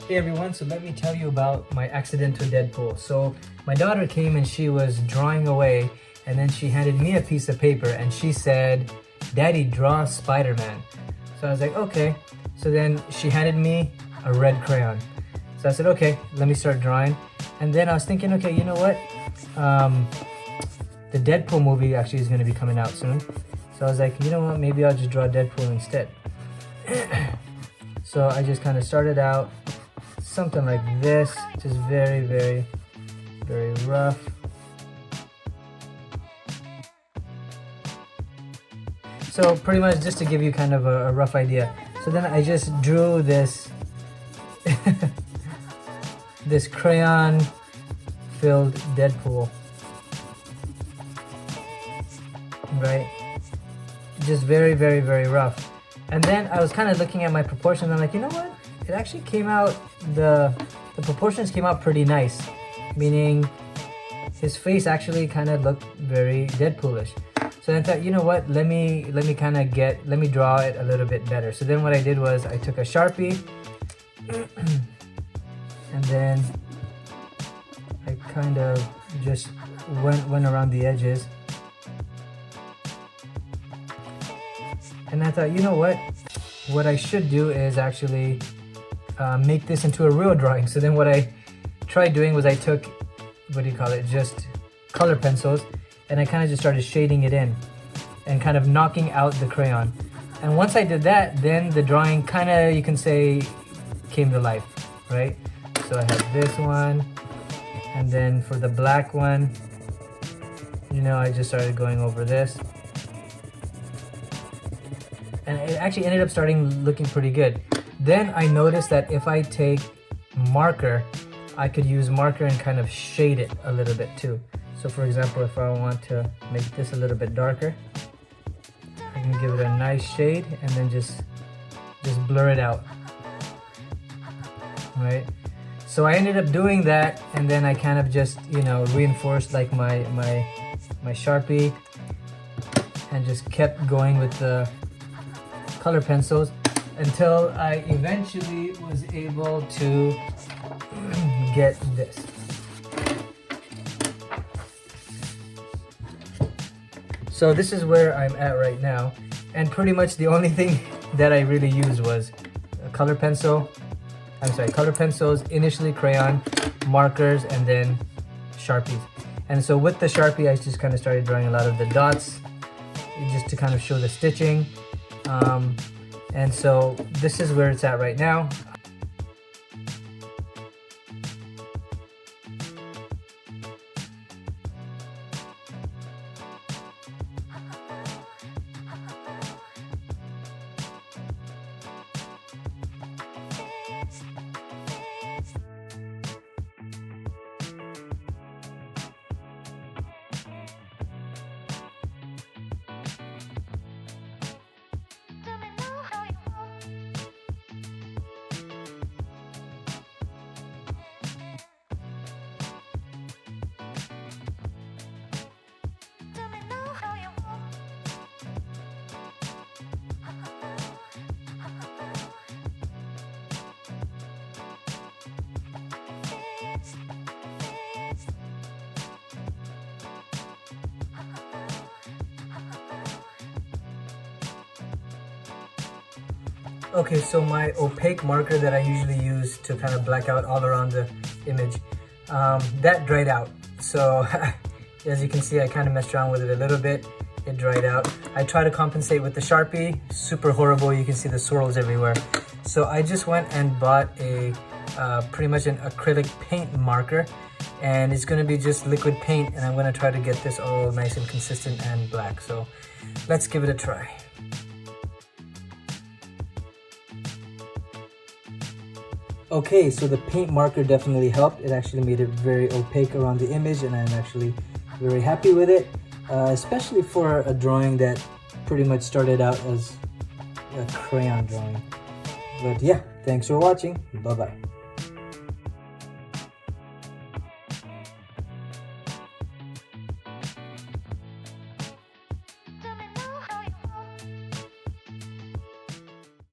Hey everyone, so let me tell you about my accidental Deadpool. So my daughter came and she was drawing away, and then she handed me a piece of paper and she said, "Daddy, draw Spider-Man." So I was like, okay. So then she handed me a red crayon. So I said, okay, let me start drawing. And then I was thinking, okay, you know what? The Deadpool movie actually is going to be coming out soon. So I was like, you know what? Maybe I'll just draw Deadpool instead. So I just kind of started out something like this, just very, very, very rough. So pretty much just to give you kind of a rough idea. So then I just drew this this crayon filled Deadpool, right? Just very, very, very rough. And then I was kind of looking at my proportions. I'm like, you know what? It actually came out, the proportions came out pretty nice. Meaning his face actually kind of looked very Deadpoolish. So I thought, you know what? Let me draw it a little bit better. So then what I did was I took a Sharpie and then I kind of just went around the edges. And I thought, you know what I should do is actually make this into a real drawing. So then what I tried doing was I took, just color pencils, and I kind of just started shading it in and kind of knocking out the crayon. And once I did that, then the drawing kind of, you can say, came to life, right? So I had this one, and then for the black one, you know, I just started going over this. And it actually ended up looking pretty good. Then I noticed that if I take marker, I could use marker and kind of shade it a little bit too. So for example, if I want to make this a little bit darker, I can give it a nice shade and then just blur it out, right? So I ended up doing that, and then I kind of just, you know, reinforced like my Sharpie and just kept going with the color pencils until I eventually was able to get this. So this is where I'm at right now, and pretty much the only thing that I really used was a color pencils, initially crayon, markers, and then Sharpies. And so with the Sharpie, I just kind of started drawing a lot of the dots just to kind of show the stitching. And so this is where it's at right now. Okay, so my opaque marker that I usually use to kind of black out all around the image, that dried out. So as you can see, I kind of messed around with it a little bit. It dried out. I tried to compensate with the Sharpie, super horrible. You can see the swirls everywhere. So I just went and bought a pretty much an acrylic paint marker, and it's going to be just liquid paint, and I'm going to try to get this all nice and consistent and black. So let's give it a try. Okay, so the paint marker definitely helped. It actually made it very opaque around the image, and I'm actually very happy with it, especially for a drawing that pretty much started out as a crayon drawing. But yeah, thanks for watching. Bye-bye.